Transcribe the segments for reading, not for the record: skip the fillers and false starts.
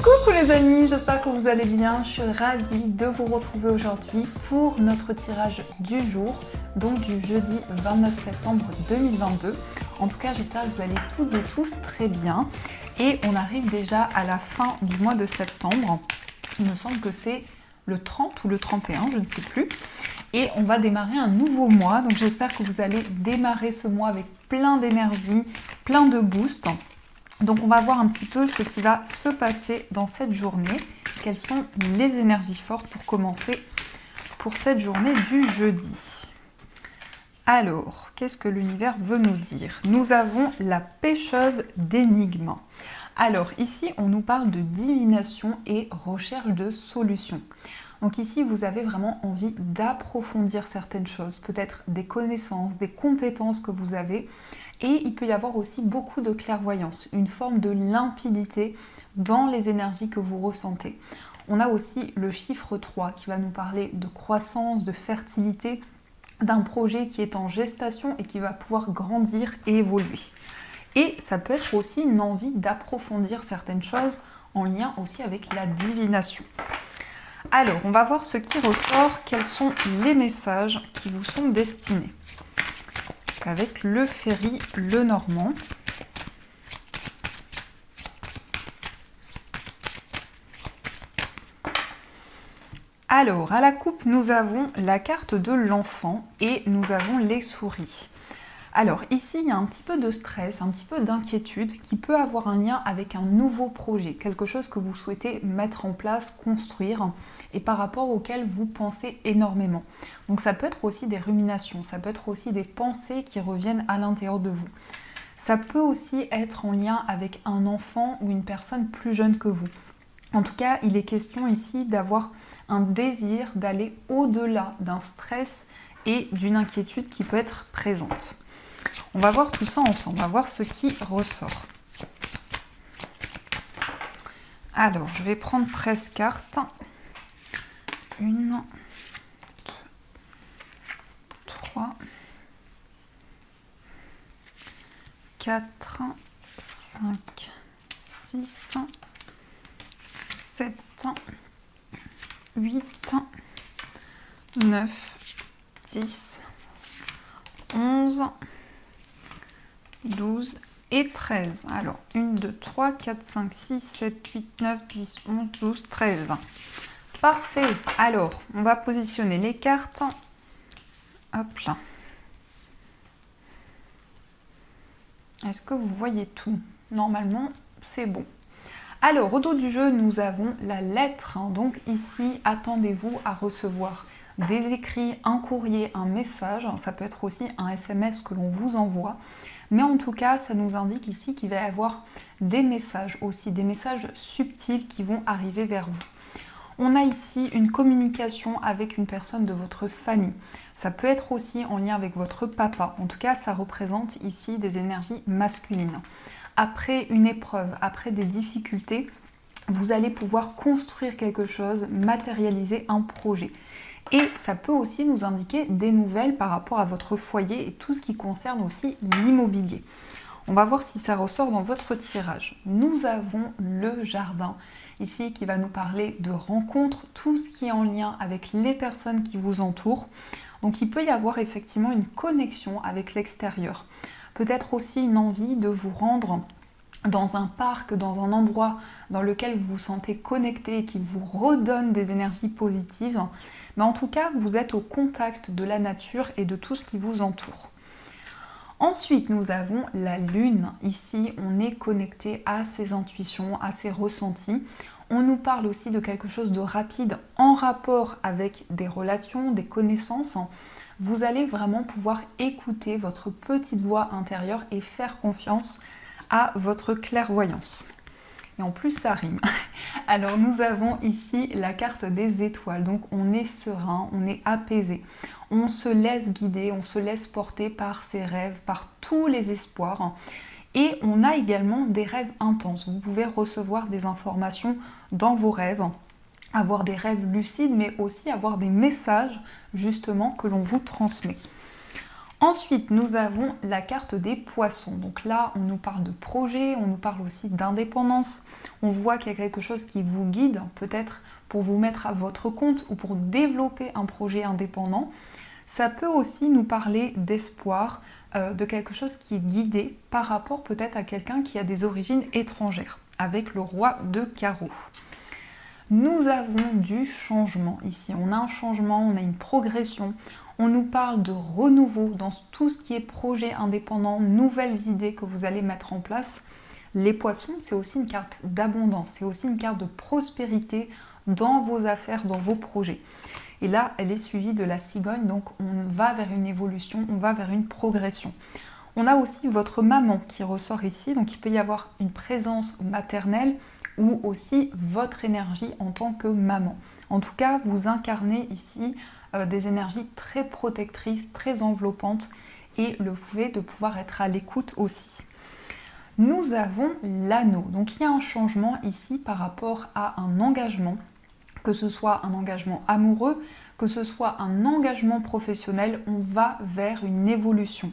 Coucou les amis, j'espère que vous allez bien. Je suis ravie de vous retrouver aujourd'hui pour notre tirage du jour, donc du jeudi 29 septembre 2022. En tout cas, j'espère que vous allez toutes et tous très bien. Et on arrive déjà à la fin du mois de septembre. Il me semble que c'est le 30 ou le 31, je ne sais plus. Et on va démarrer un nouveau mois, donc j'espère que vous allez démarrer ce mois avec plein d'énergie, plein de boost. Donc on va voir un petit peu ce qui va se passer dans cette journée, quelles sont les énergies fortes pour commencer pour cette journée du jeudi. Alors, qu'est-ce que l'univers veut nous dire? Nous avons la pêcheuse d'énigmes. Alors ici, on nous parle de divination et recherche de solutions. Donc ici, vous avez vraiment envie d'approfondir certaines choses, peut-être des connaissances, des compétences que vous avez. Et il peut y avoir aussi beaucoup de clairvoyance, une forme de limpidité dans les énergies que vous ressentez. On a aussi le chiffre 3 qui va nous parler de croissance, de fertilité, d'un projet qui est en gestation et qui va pouvoir grandir et évoluer. Et ça peut être aussi une envie d'approfondir certaines choses en lien aussi avec la divination. Alors, on va voir ce qui ressort, quels sont les messages qui vous sont destinés. Avec le Ferry Lenormand. Alors, à la coupe, nous avons la carte de l'enfant et nous avons les souris. Alors, ici, il y a un petit peu de stress, un petit peu d'inquiétude qui peut avoir un lien avec un nouveau projet, quelque chose que vous souhaitez mettre en place, construire et par rapport auquel vous pensez énormément. Donc, ça peut être aussi des ruminations, ça peut être aussi des pensées qui reviennent à l'intérieur de vous. Ça peut aussi être en lien avec un enfant ou une personne plus jeune que vous. En tout cas, il est question ici d'avoir un désir d'aller au-delà d'un stress et d'une inquiétude qui peut être présente. On va voir tout ça ensemble, on va voir ce qui ressort. Alors, je vais prendre 13 cartes. 1, 2, 3, 4, 5, 6, 7, 8, 9, 10, 11, 12 et 13. Alors, 1, 2, 3, 4, 5, 6, 7, 8, 9, 10, 11, 12, 13. Parfait. Alors, on va positionner les cartes. Hop là. Est-ce que vous voyez tout? Normalement, c'est bon. Alors, au dos du jeu, nous avons la lettre. Donc ici, attendez-vous à recevoir des écrits, un courrier, un message. Ça peut être aussi un SMS que l'on vous envoie. Mais en tout cas, ça nous indique ici qu'il va y avoir des messages aussi, des messages subtils qui vont arriver vers vous. On a ici une communication avec une personne de votre famille. Ça peut être aussi en lien avec votre papa. En tout cas, ça représente ici des énergies masculines. Après une épreuve, après des difficultés, vous allez pouvoir construire quelque chose, matérialiser un projet. Et ça peut aussi nous indiquer des nouvelles par rapport à votre foyer et tout ce qui concerne aussi l'immobilier. On va voir si ça ressort dans votre tirage. Nous avons le jardin ici qui va nous parler de rencontres, tout ce qui est en lien avec les personnes qui vous entourent. Donc il peut y avoir effectivement une connexion avec l'extérieur. Peut-être aussi une envie de vous rendre dans un parc, dans un endroit dans lequel vous vous sentez connecté et qui vous redonne des énergies positives. Mais en tout cas, vous êtes au contact de la nature et de tout ce qui vous entoure. Ensuite, nous avons la lune. Ici, on est connecté à ses intuitions, à ses ressentis. On nous parle aussi de quelque chose de rapide en rapport avec des relations, des connaissances. Vous allez vraiment pouvoir écouter votre petite voix intérieure et faire confiance à votre clairvoyance. Et en plus, ça rime. Alors, nous avons ici la carte des étoiles. Donc, on est serein, on est apaisé. On se laisse guider, on se laisse porter par ses rêves, par tous les espoirs. Et on a également des rêves intenses. Vous pouvez recevoir des informations dans vos rêves, avoir des rêves lucides, mais aussi avoir des messages justement que l'on vous transmet. Ensuite, nous avons la carte des poissons. Donc là, on nous parle de projet, on nous parle aussi d'indépendance. On voit qu'il y a quelque chose qui vous guide, peut-être pour vous mettre à votre compte ou pour développer un projet indépendant. Ça peut aussi nous parler d'espoir, de quelque chose qui est guidé par rapport peut-être à quelqu'un qui a des origines étrangères, avec le roi de carreaux. Nous avons du changement ici. On a un changement, on a une progression. On nous parle de renouveau dans tout ce qui est projet indépendant, nouvelles idées que vous allez mettre en place. Les poissons, c'est aussi une carte d'abondance, c'est aussi une carte de prospérité dans vos affaires, dans vos projets. Et là, elle est suivie de la cigogne, donc on va vers une évolution, on va vers une progression. On a aussi votre maman qui ressort ici, donc il peut y avoir une présence maternelle ou aussi votre énergie en tant que maman. En tout cas, vous incarnez ici des énergies très protectrices, très enveloppantes et le fait de pouvoir être à l'écoute aussi. Nous avons l'anneau, donc il y a un changement ici par rapport à un engagement, que ce soit un engagement amoureux, que ce soit un engagement professionnel, on va vers une évolution.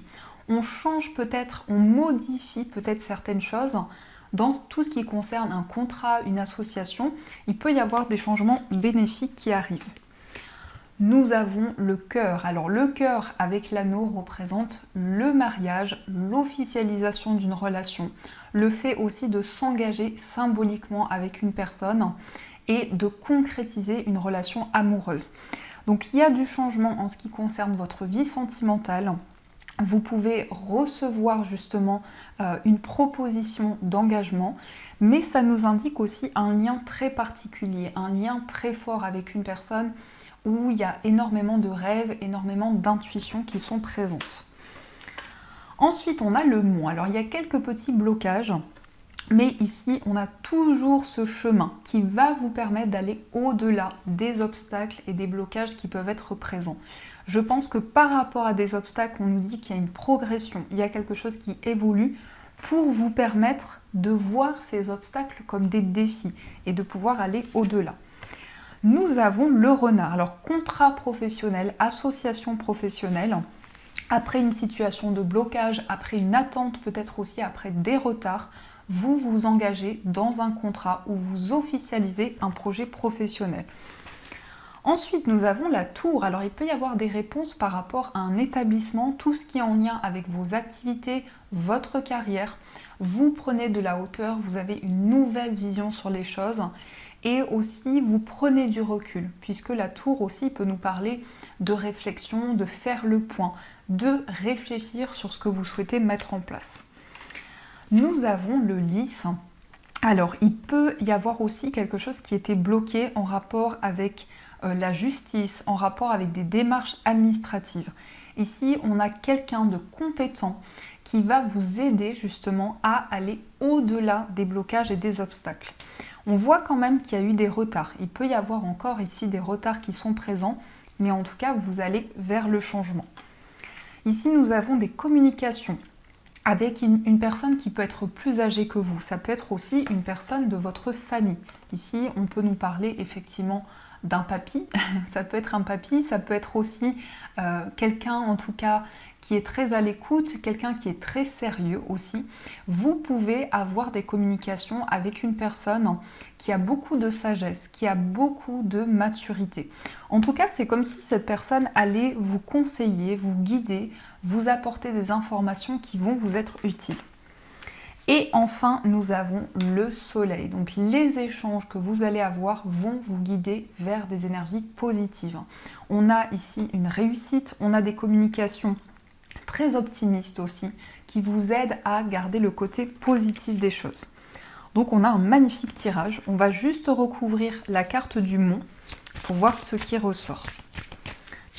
On change peut-être, on modifie peut-être certaines choses. Dans tout ce qui concerne un contrat, une association, il peut y avoir des changements bénéfiques qui arrivent. Nous avons le cœur. Alors le cœur avec l'anneau représente le mariage, l'officialisation d'une relation, le fait aussi de s'engager symboliquement avec une personne et de concrétiser une relation amoureuse. Donc il y a du changement en ce qui concerne votre vie sentimentale. Vous pouvez recevoir justement une proposition d'engagement, mais ça nous indique aussi un lien très particulier, un lien très fort avec une personne où il y a énormément de rêves, énormément d'intuitions qui sont présentes. Ensuite, on a le mont. Alors, il y a quelques petits blocages, mais ici, on a toujours ce chemin qui va vous permettre d'aller au-delà des obstacles et des blocages qui peuvent être présents. Je pense que par rapport à des obstacles, on nous dit qu'il y a une progression, il y a quelque chose qui évolue pour vous permettre de voir ces obstacles comme des défis et de pouvoir aller au-delà. Nous avons le renard. Alors, contrat professionnel, association professionnelle, après une situation de blocage, après une attente, peut-être aussi après des retards, vous vous engagez dans un contrat où vous officialisez un projet professionnel. Ensuite, nous avons la tour. Alors, il peut y avoir des réponses par rapport à un établissement, tout ce qui est en lien avec vos activités, votre carrière. Vous prenez de la hauteur, vous avez une nouvelle vision sur les choses et aussi vous prenez du recul, puisque la tour aussi peut nous parler de réflexion, de faire le point, de réfléchir sur ce que vous souhaitez mettre en place. Nous avons le lys. Alors, il peut y avoir aussi quelque chose qui était bloqué en rapport avec la justice, en rapport avec des démarches administratives. Ici, on a quelqu'un de compétent qui va vous aider justement à aller au-delà des blocages et des obstacles. On voit quand même qu'il y a eu des retards. Il peut y avoir encore ici des retards qui sont présents, mais en tout cas, vous allez vers le changement. Ici, nous avons des communications avec une personne qui peut être plus âgée que vous. Ça peut être aussi une personne de votre famille. Ici, on peut nous parler effectivement d'un papy. Ça peut être un papy, ça peut être aussi quelqu'un en tout cas qui est très à l'écoute, quelqu'un qui est très sérieux aussi. Vous pouvez avoir des communications avec une personne qui a beaucoup de sagesse, qui a beaucoup de maturité. En tout cas, c'est comme si cette personne allait vous conseiller, vous guider, vous apporter des informations qui vont vous être utiles. Et enfin, nous avons le soleil. Donc les échanges que vous allez avoir vont vous guider vers des énergies positives. On a ici une réussite, on a des communications très optimistes aussi, qui vous aident à garder le côté positif des choses. Donc on a un magnifique tirage. On va juste recouvrir la carte du mont pour voir ce qui ressort.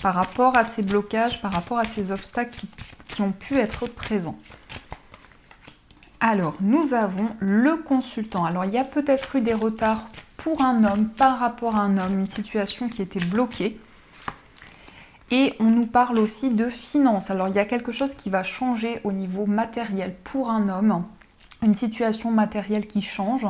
Par rapport à ces blocages, par rapport à ces obstacles qui ont pu être présents. Alors, nous avons le consultant. Alors, il y a peut-être eu des retards pour un homme, par rapport à un homme, une situation qui était bloquée. Et on nous parle aussi de finances. Alors, il y a quelque chose qui va changer au niveau matériel pour un homme. une situation matérielle qui change.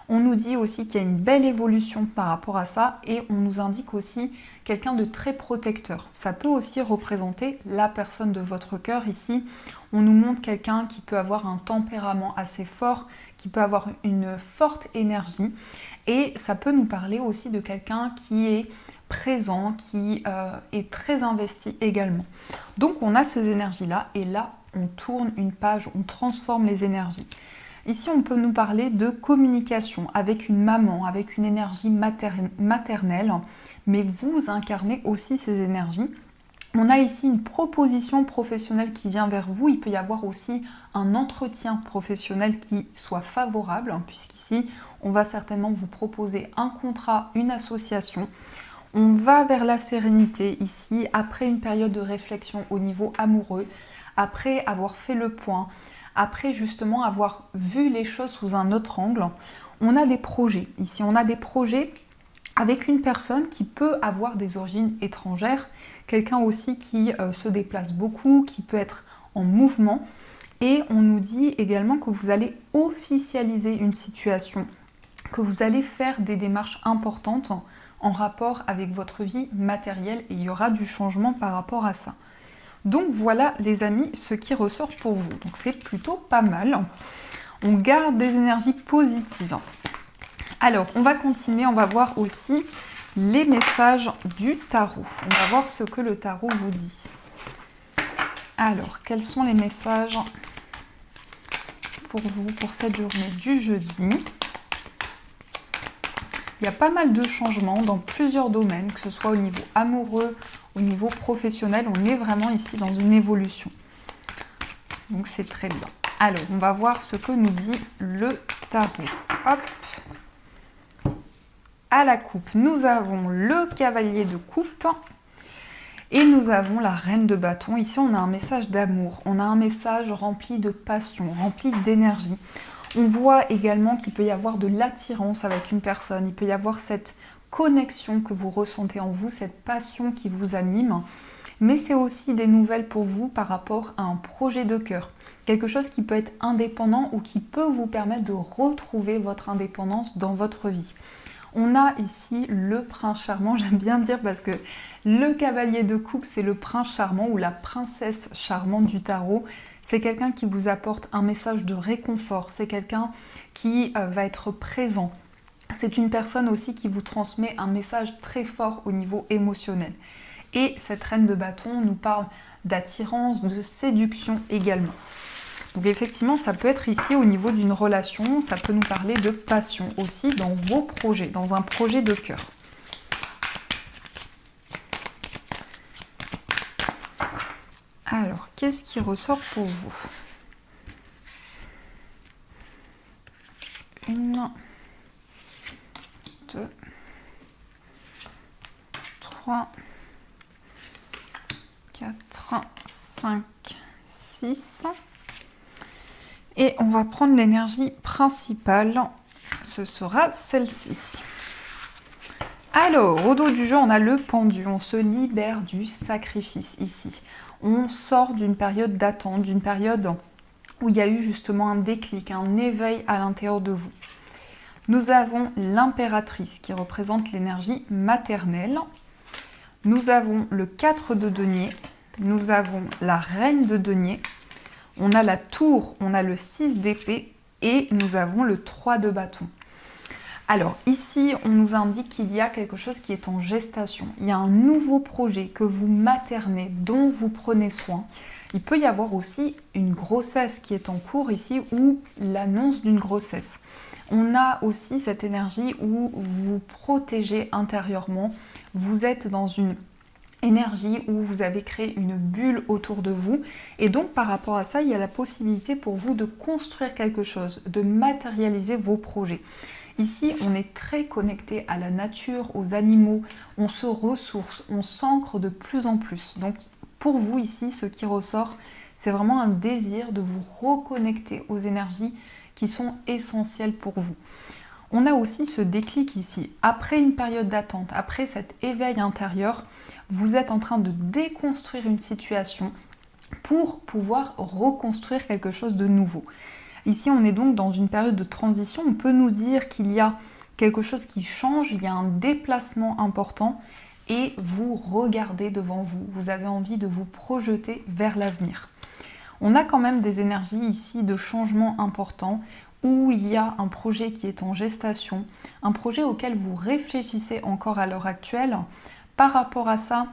On nous dit aussi qu'il y a une belle évolution par rapport à ça et on nous indique aussi quelqu'un de très protecteur. Ça peut aussi représenter la personne de votre cœur ici. On nous montre quelqu'un qui peut avoir un tempérament assez fort, qui peut avoir une forte énergie et ça peut nous parler aussi de quelqu'un qui est présent, qui est très investi également. Donc on a ces énergies-là et là on tourne une page, on transforme les énergies. Ici, on peut nous parler de communication avec une maman, avec une énergie maternelle, mais vous incarnez aussi ces énergies. On a ici une proposition professionnelle qui vient vers vous. Il peut y avoir aussi un entretien professionnel qui soit favorable, puisqu'ici, on va certainement vous proposer un contrat, une association. On va vers la sérénité ici, après une période de réflexion au niveau amoureux, après avoir fait le point, après justement avoir vu les choses sous un autre angle. On a des projets. Ici, on a des projets avec une personne qui peut avoir des origines étrangères, quelqu'un aussi qui se déplace beaucoup, qui peut être en mouvement. Et on nous dit également que vous allez officialiser une situation, que vous allez faire des démarches importantes en rapport avec votre vie matérielle et il y aura du changement par rapport à ça. Donc voilà les amis, ce qui ressort pour vous. Donc c'est plutôt pas mal. On garde des énergies positives. Alors on va continuer, on va voir aussi les messages du tarot. On va voir ce que le tarot vous dit. Alors, quels sont les messages pour vous pour cette journée du jeudi ? Il y a pas mal de changements dans plusieurs domaines, que ce soit au niveau amoureux, au niveau professionnel, on est vraiment ici dans une évolution. Donc c'est très bien. Alors, on va voir ce que nous dit le tarot. Hop. À la coupe, nous avons le cavalier de coupe et nous avons la reine de bâton. Ici, on a un message d'amour, on a un message rempli de passion, rempli d'énergie. On voit également qu'il peut y avoir de l'attirance avec une personne, il peut y avoir cette connexion que vous ressentez en vous, cette passion qui vous anime, mais c'est aussi des nouvelles pour vous par rapport à un projet de cœur, quelque chose qui peut être indépendant ou qui peut vous permettre de retrouver votre indépendance dans votre vie. On a ici le prince charmant, j'aime bien dire parce que le cavalier de coupe, c'est le prince charmant ou la princesse charmante du tarot. C'est quelqu'un qui vous apporte un message de réconfort, c'est quelqu'un qui va être présent. C'est une personne aussi qui vous transmet un message très fort au niveau émotionnel. Et cette reine de bâton nous parle d'attirance, de séduction également. Donc effectivement, ça peut être ici au niveau d'une relation, ça peut nous parler de passion aussi dans vos projets, dans un projet de cœur. Alors, qu'est-ce qui ressort pour vous ? 1, 2, 3, 4, 5, 6. Et on va prendre l'énergie principale, ce sera celle-ci. Alors, au dos du jeu, on a le pendu, on se libère du sacrifice ici. On sort d'une période d'attente, d'une période où il y a eu justement un déclic, un éveil à l'intérieur de vous. Nous avons l'impératrice qui représente l'énergie maternelle. Nous avons le 4 de denier, nous avons la reine de denier. On a la tour, on a le 6 d'épée et nous avons le 3 de bâton. Alors ici, on nous indique qu'il y a quelque chose qui est en gestation. Il y a un nouveau projet que vous maternez, dont vous prenez soin. Il peut y avoir aussi une grossesse qui est en cours ici ou l'annonce d'une grossesse. On a aussi cette énergie où vous protégez intérieurement. Vous êtes dans une énergie où vous avez créé une bulle autour de vous et donc par rapport à ça il y a la possibilité pour vous de construire quelque chose, de matérialiser vos projets. Ici on est très connecté à la nature, aux animaux, on se ressource, on s'ancre de plus en plus. Donc pour vous ici ce qui ressort c'est vraiment un désir de vous reconnecter aux énergies qui sont essentielles pour vous. On a aussi ce déclic ici. Après une période d'attente, après cet éveil intérieur, vous êtes en train de déconstruire une situation pour pouvoir reconstruire quelque chose de nouveau. Ici, on est donc dans une période de transition. On peut nous dire qu'il y a quelque chose qui change, il y a un déplacement important et vous regardez devant vous. Vous avez envie de vous projeter vers l'avenir. On a quand même des énergies ici de changement important où il y a un projet qui est en gestation, un projet auquel vous réfléchissez encore à l'heure actuelle. Par rapport à ça,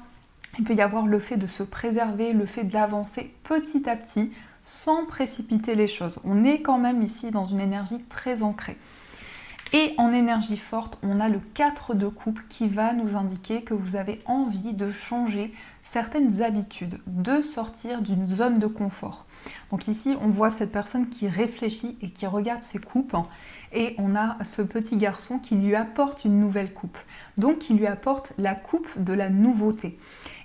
il peut y avoir le fait de se préserver, le fait d'avancer petit à petit sans précipiter les choses. On est quand même ici dans une énergie très ancrée. Et en énergie forte, on a le 4 de coupe qui va nous indiquer que vous avez envie de changer certaines habitudes, de sortir d'une zone de confort. Donc ici, on voit cette personne qui réfléchit et qui regarde ses coupes et on a ce petit garçon qui lui apporte une nouvelle coupe. Donc, qui lui apporte la coupe de la nouveauté.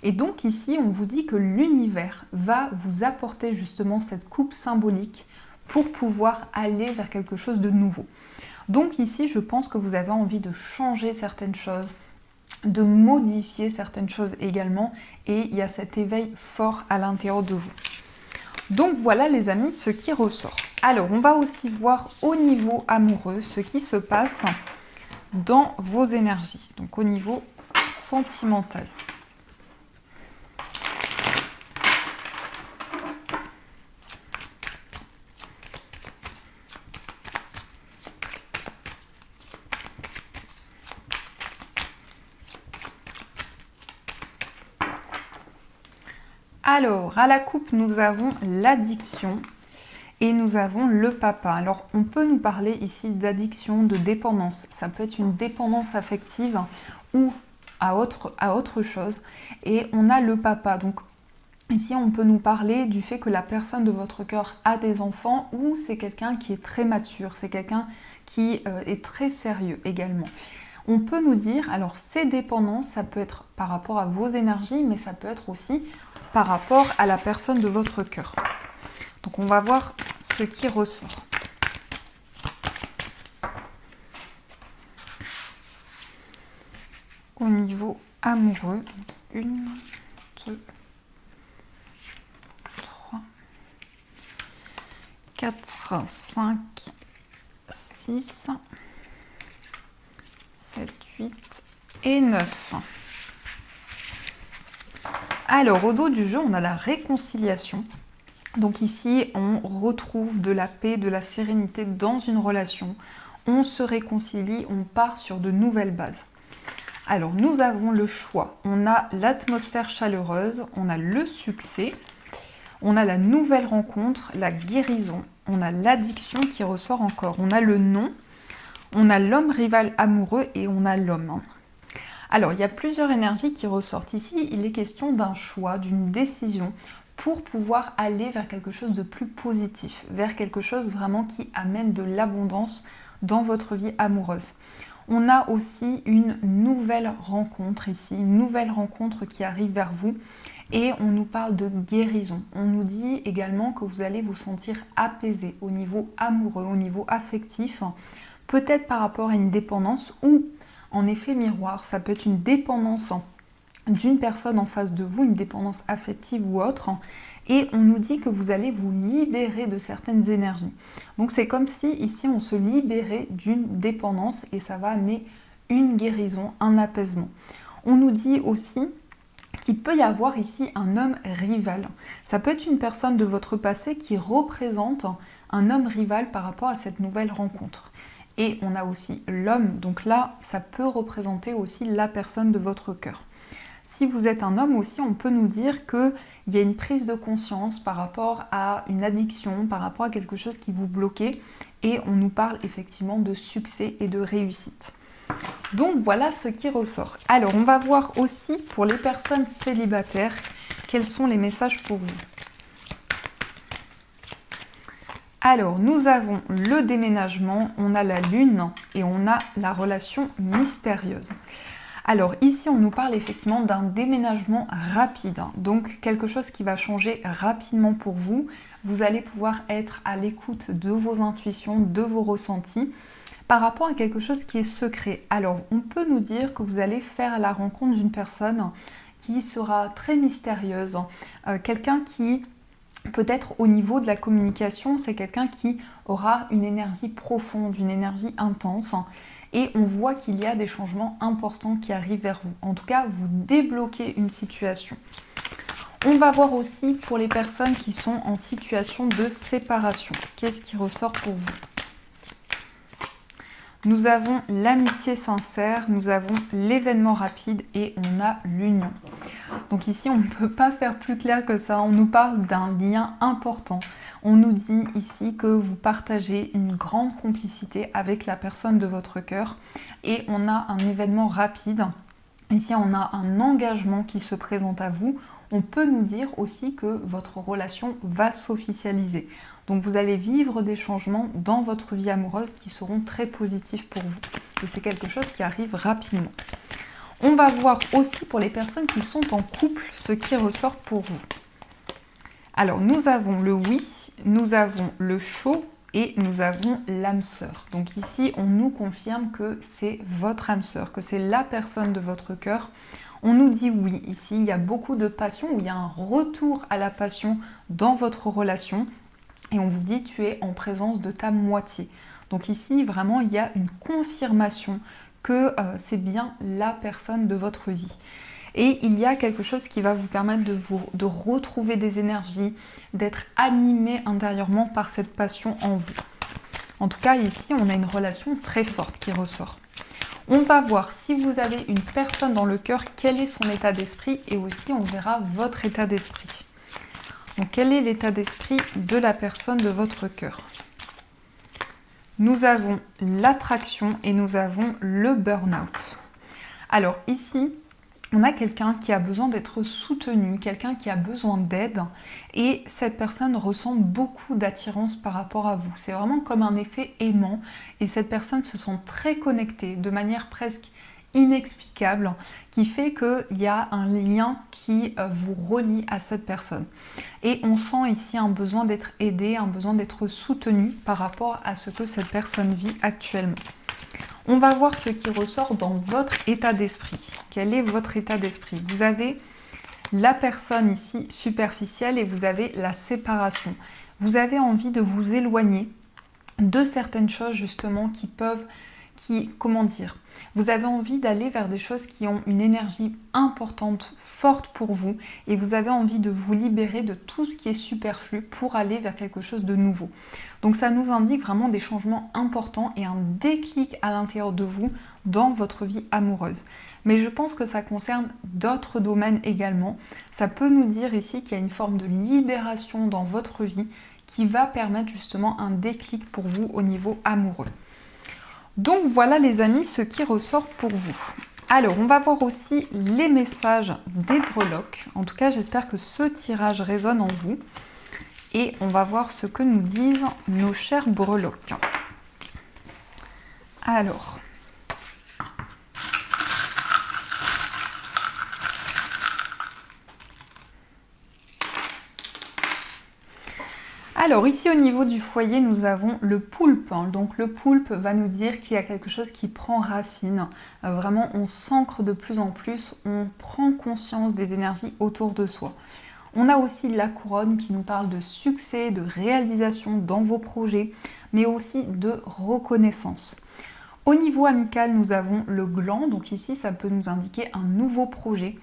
Et donc ici, on vous dit que l'univers va vous apporter justement cette coupe symbolique pour pouvoir aller vers quelque chose de nouveau. Donc ici, je pense que vous avez envie de changer certaines choses, de modifier certaines choses également, et il y a cet éveil fort à l'intérieur de vous. Donc voilà les amis, ce qui ressort. Alors, on va aussi voir au niveau amoureux ce qui se passe dans vos énergies, donc au niveau sentimental. Alors, à la coupe, nous avons l'addiction et nous avons le papa. Alors, on peut nous parler ici d'addiction, de dépendance. Ça peut être une dépendance affective ou à autre chose. Et on a le papa. Donc, ici, on peut nous parler du fait que la personne de votre cœur a des enfants ou c'est quelqu'un qui est très mature. C'est quelqu'un qui est très sérieux également. On peut nous dire, alors ces dépendances, ça peut être par rapport à vos énergies, mais ça peut être aussi par rapport à la personne de votre cœur. Donc on va voir ce qui ressort. Au niveau amoureux, 1, 2, 3, 4, 5, 6, 7, 8 et 9. Alors, au dos du jeu, on a la réconciliation. Donc ici, on retrouve de la paix, de la sérénité dans une relation. On se réconcilie, on part sur de nouvelles bases. Alors, nous avons le choix. On a l'atmosphère chaleureuse, on a le succès, on a la nouvelle rencontre, la guérison, on a l'addiction qui ressort encore, on a le non, on a l'homme rival amoureux et on a l'homme. Alors, il y a plusieurs énergies qui ressortent ici. Il est question d'un choix, d'une décision pour pouvoir aller vers quelque chose de plus positif, vers quelque chose vraiment qui amène de l'abondance dans votre vie amoureuse. On a aussi une nouvelle rencontre ici, une nouvelle rencontre qui arrive vers vous et on nous parle de guérison. On nous dit également que vous allez vous sentir apaisé au niveau amoureux, au niveau affectif, peut-être par rapport à une dépendance ou en effet miroir, ça peut être une dépendance d'une personne en face de vous, une dépendance affective ou autre, et on nous dit que vous allez vous libérer de certaines énergies. Donc c'est comme si ici on se libérait d'une dépendance et ça va amener une guérison, un apaisement. On nous dit aussi qu'il peut y avoir ici un homme rival. Ça peut être une personne de votre passé qui représente un homme rival par rapport à cette nouvelle rencontre. Et on a aussi l'homme, donc là, ça peut représenter aussi la personne de votre cœur. Si vous êtes un homme aussi, on peut nous dire qu'il y a une prise de conscience par rapport à une addiction, par rapport à quelque chose qui vous bloquait, et on nous parle effectivement de succès et de réussite. Donc voilà ce qui ressort. Alors, on va voir aussi pour les personnes célibataires, quels sont les messages pour vous. Alors, nous avons le déménagement, on a la lune et on a la relation mystérieuse. Alors ici, on nous parle effectivement d'un déménagement rapide, donc quelque chose qui va changer rapidement pour vous. Vous allez pouvoir être à l'écoute de vos intuitions, de vos ressentis par rapport à quelque chose qui est secret. Alors, on peut nous dire que vous allez faire la rencontre d'une personne qui sera très mystérieuse, quelqu'un qui Peut-être au niveau de la communication, c'est quelqu'un qui aura une énergie profonde, une énergie intense. Et on voit qu'il y a des changements importants qui arrivent vers vous. En tout cas, vous débloquez une situation. On va voir aussi pour les personnes qui sont en situation de séparation. Qu'est-ce qui ressort pour vous? Nous avons l'amitié sincère, nous avons l'événement rapide et on a l'union. Donc ici, on ne peut pas faire plus clair que ça. On nous parle d'un lien important. On nous dit ici que vous partagez une grande complicité avec la personne de votre cœur et on a un événement rapide. Ici, on a un engagement qui se présente à vous. On peut nous dire aussi que votre relation va s'officialiser. Donc vous allez vivre des changements dans votre vie amoureuse qui seront très positifs pour vous. Et c'est quelque chose qui arrive rapidement. On va voir aussi pour les personnes qui sont en couple ce qui ressort pour vous. Alors nous avons le oui, nous avons le chaud et nous avons l'âme sœur. Donc ici on nous confirme que c'est votre âme sœur, que c'est la personne de votre cœur. On nous dit oui, ici il y a beaucoup de passion, où il y a un retour à la passion dans votre relation. Et on vous dit tu es en présence de ta moitié. Donc ici vraiment il y a une confirmation que c'est bien la personne de votre vie. Et il y a quelque chose qui va vous permettre de retrouver des énergies, d'être animé intérieurement par cette passion en vous. En tout cas ici on a une relation très forte qui ressort. On va voir si vous avez une personne dans le cœur, quel est son état d'esprit et aussi on verra votre état d'esprit. Donc quel est l'état d'esprit de la personne de votre cœur? Nous avons l'attraction et nous avons le burn-out. Alors ici, on a quelqu'un qui a besoin d'être soutenu, quelqu'un qui a besoin d'aide et cette personne ressent beaucoup d'attirance par rapport à vous. C'est vraiment comme un effet aimant et cette personne se sent très connectée de manière presque inexplicable qui fait qu'il y a un lien qui vous relie à cette personne. Et on sent ici un besoin d'être aidé, un besoin d'être soutenu par rapport à ce que cette personne vit actuellement. On va voir ce qui ressort dans votre état d'esprit. Quel est votre état d'esprit? Vous avez la personne ici superficielle et vous avez la séparation. Vous avez envie de vous éloigner de certaines choses justement vous avez envie d'aller vers des choses qui ont une énergie importante, forte pour vous et vous avez envie de vous libérer de tout ce qui est superflu pour aller vers quelque chose de nouveau. Donc ça nous indique vraiment des changements importants et un déclic à l'intérieur de vous dans votre vie amoureuse. Mais je pense que ça concerne d'autres domaines également. Ça peut nous dire ici qu'il y a une forme de libération dans votre vie qui va permettre justement un déclic pour vous au niveau amoureux. Donc voilà les amis ce qui ressort pour vous. Alors on va voir aussi les messages des breloques. En tout cas j'espère que ce tirage résonne en vous. Et on va voir ce que nous disent nos chers breloques. Alors... Alors ici au niveau du foyer nous avons le poulpe, donc le poulpe va nous dire qu'il y a quelque chose qui prend racine, vraiment on s'ancre de plus en plus, on prend conscience des énergies autour de soi. On a aussi la couronne qui nous parle de succès, de réalisation dans vos projets, mais aussi de reconnaissance. Au niveau amical nous avons le gland, donc ici ça peut nous indiquer un nouveau projet.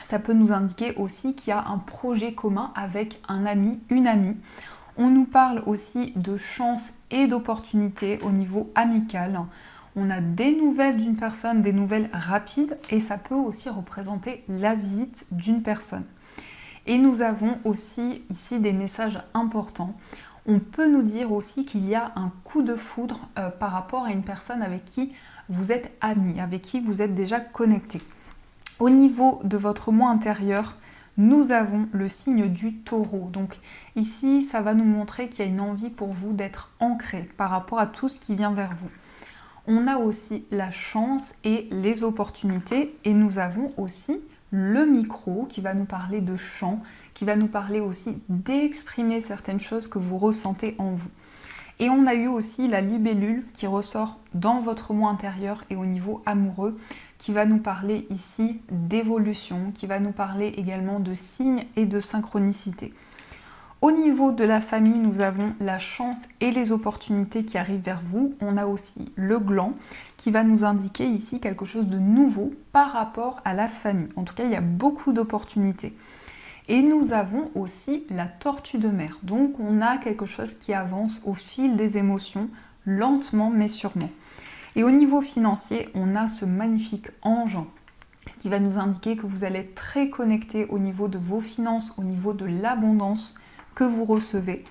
Ça peut nous indiquer aussi qu'il y a un projet commun avec un ami, une amie. On nous parle aussi de chance et d'opportunités au niveau amical. On a des nouvelles d'une personne, des nouvelles rapides et ça peut aussi représenter la visite d'une personne. Et nous avons aussi ici des messages importants. On peut nous dire aussi qu'il y a un coup de foudre par rapport à une personne avec qui vous êtes amis, avec qui vous êtes déjà connecté. Au niveau de votre moi intérieur, nous avons le signe du taureau. Donc ici, ça va nous montrer qu'il y a une envie pour vous d'être ancré par rapport à tout ce qui vient vers vous. On a aussi la chance et les opportunités et nous avons aussi le micro qui va nous parler de chant, qui va nous parler aussi d'exprimer certaines choses que vous ressentez en vous. Et on a eu aussi la libellule qui ressort dans votre moi intérieur et au niveau amoureux, qui va nous parler ici d'évolution, qui va nous parler également de signes et de synchronicité. Au niveau de la famille, nous avons la chance et les opportunités qui arrivent vers vous. On a aussi le gland qui va nous indiquer ici quelque chose de nouveau par rapport à la famille. En tout cas, il y a beaucoup d'opportunités. Et nous avons aussi la tortue de mer. Donc on a quelque chose qui avance au fil des émotions, lentement mais sûrement. Et au niveau financier, on a ce magnifique ange qui va nous indiquer que vous allez être très connecté au niveau de vos finances, au niveau de l'abondance que vous recevez.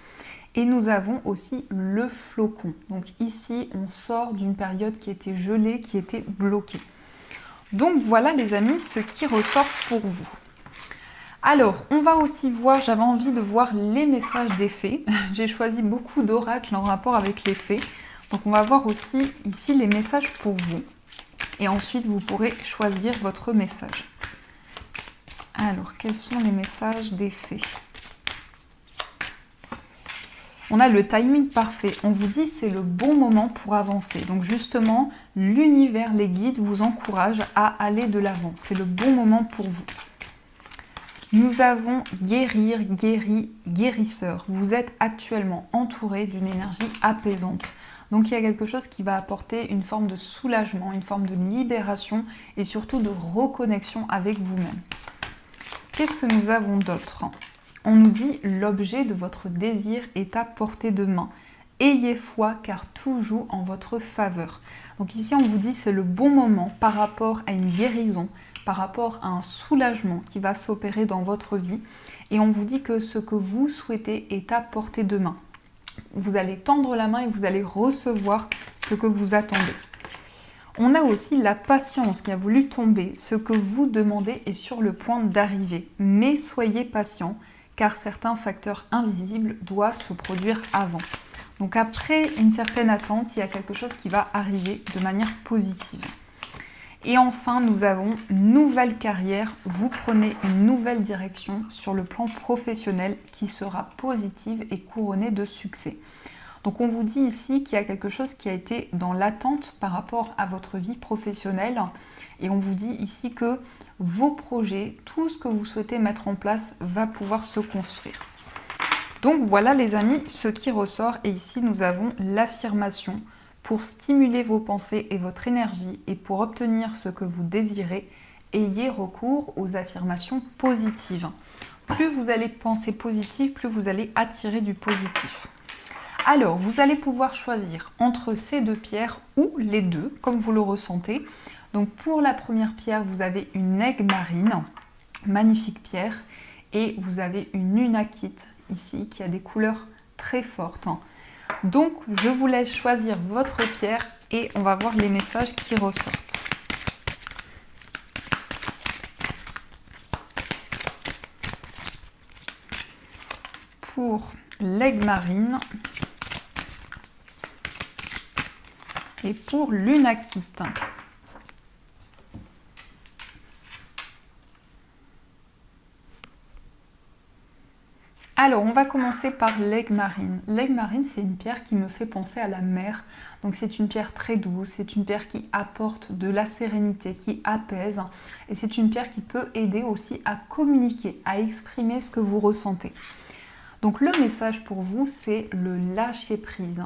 Et nous avons aussi le flocon. Donc ici, on sort d'une période qui était gelée, qui était bloquée. Donc voilà les amis, ce qui ressort pour vous. Alors, on va aussi voir, j'avais envie de voir les messages des fées. J'ai choisi beaucoup d'oracles en rapport avec les fées. Donc on va voir aussi ici les messages pour vous. Et ensuite, vous pourrez choisir votre message. Alors, quels sont les messages des fées ? On a le timing parfait. On vous dit c'est le bon moment pour avancer. Donc justement, l'univers, les guides vous encouragent à aller de l'avant. C'est le bon moment pour vous. Nous avons guérir, guéri, guérisseur. Vous êtes actuellement entouré d'une énergie apaisante. Donc il y a quelque chose qui va apporter une forme de soulagement, une forme de libération et surtout de reconnexion avec vous-même. Qu'est-ce que nous avons d'autre ? On nous dit l'objet de votre désir est à portée de main. Ayez foi car tout joue en votre faveur. Donc ici on vous dit c'est le bon moment par rapport à une guérison, par rapport à un soulagement qui va s'opérer dans votre vie. Et on vous dit que ce que vous souhaitez est à portée de main. Vous allez tendre la main et vous allez recevoir ce que vous attendez. On a aussi la patience qui a voulu tomber. Ce que vous demandez est sur le point d'arriver. Mais soyez patient car certains facteurs invisibles doivent se produire avant. Donc après une certaine attente, il y a quelque chose qui va arriver de manière positive. Et enfin, nous avons nouvelle carrière. Vous prenez une nouvelle direction sur le plan professionnel qui sera positive et couronnée de succès. Donc on vous dit ici qu'il y a quelque chose qui a été dans l'attente par rapport à votre vie professionnelle. Et on vous dit ici que vos projets, tout ce que vous souhaitez mettre en place va pouvoir se construire. Donc voilà les amis, ce qui ressort. Et ici nous avons l'affirmation. Pour stimuler vos pensées et votre énergie et pour obtenir ce que vous désirez, ayez recours aux affirmations positives. Plus vous allez penser positif, plus vous allez attirer du positif. Alors, vous allez pouvoir choisir entre ces deux pierres ou les deux, comme vous le ressentez. Donc pour la première pierre, vous avez une aigue marine, magnifique pierre, et vous avez une lunakite ici qui a des couleurs très fortes. Donc, je vous laisse choisir votre pierre et on va voir les messages qui ressortent. Pour l'aigle marine et pour l'unakite. Alors, on va commencer par l'aigle marine. L'aigle marine, c'est une pierre qui me fait penser à la mer. Donc, c'est une pierre très douce, c'est une pierre qui apporte de la sérénité, qui apaise. Et c'est une pierre qui peut aider aussi à communiquer, à exprimer ce que vous ressentez. Donc, le message pour vous, c'est le lâcher-prise.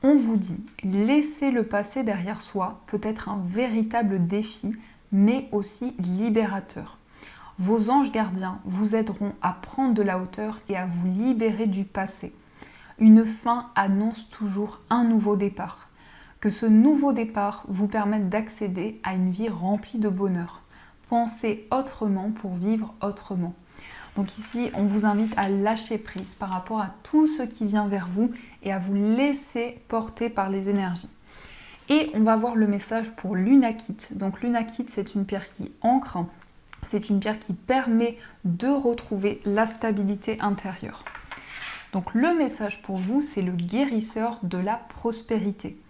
On vous dit, laisser le passé derrière soi peut être un véritable défi, mais aussi libérateur. Vos anges gardiens vous aideront à prendre de la hauteur et à vous libérer du passé. Une fin annonce toujours un nouveau départ. Que ce nouveau départ vous permette d'accéder à une vie remplie de bonheur. Pensez autrement pour vivre autrement. Donc ici, on vous invite à lâcher prise par rapport à tout ce qui vient vers vous et à vous laisser porter par les énergies. Et on va voir le message pour l'unakite. Donc l'unakite, c'est une pierre qui ancre. C'est une pierre qui permet de retrouver la stabilité intérieure. Donc le message pour vous, c'est le guérisseur de la prospérité.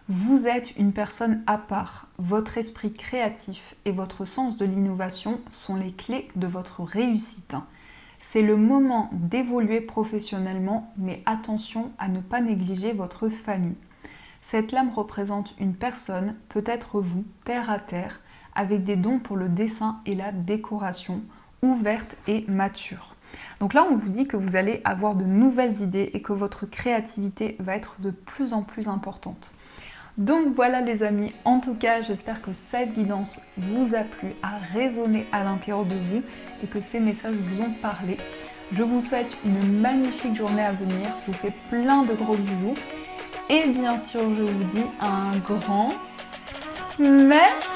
Vous êtes une personne à part. Votre esprit créatif et votre sens de l'innovation sont les clés de votre réussite. C'est le moment d'évoluer professionnellement, mais attention à ne pas négliger votre famille. Cette lame représente une personne, peut-être vous, terre à terre, avec des dons pour le dessin et la décoration, ouverte et mature. Donc là, on vous dit que vous allez avoir de nouvelles idées et que votre créativité va être de plus en plus importante. Donc voilà les amis, en tout cas j'espère que cette guidance vous a plu, a résonné à l'intérieur de vous et que ces messages vous ont parlé. Je vous souhaite une magnifique journée à venir, je vous fais plein de gros bisous et bien sûr je vous dis un grand merci.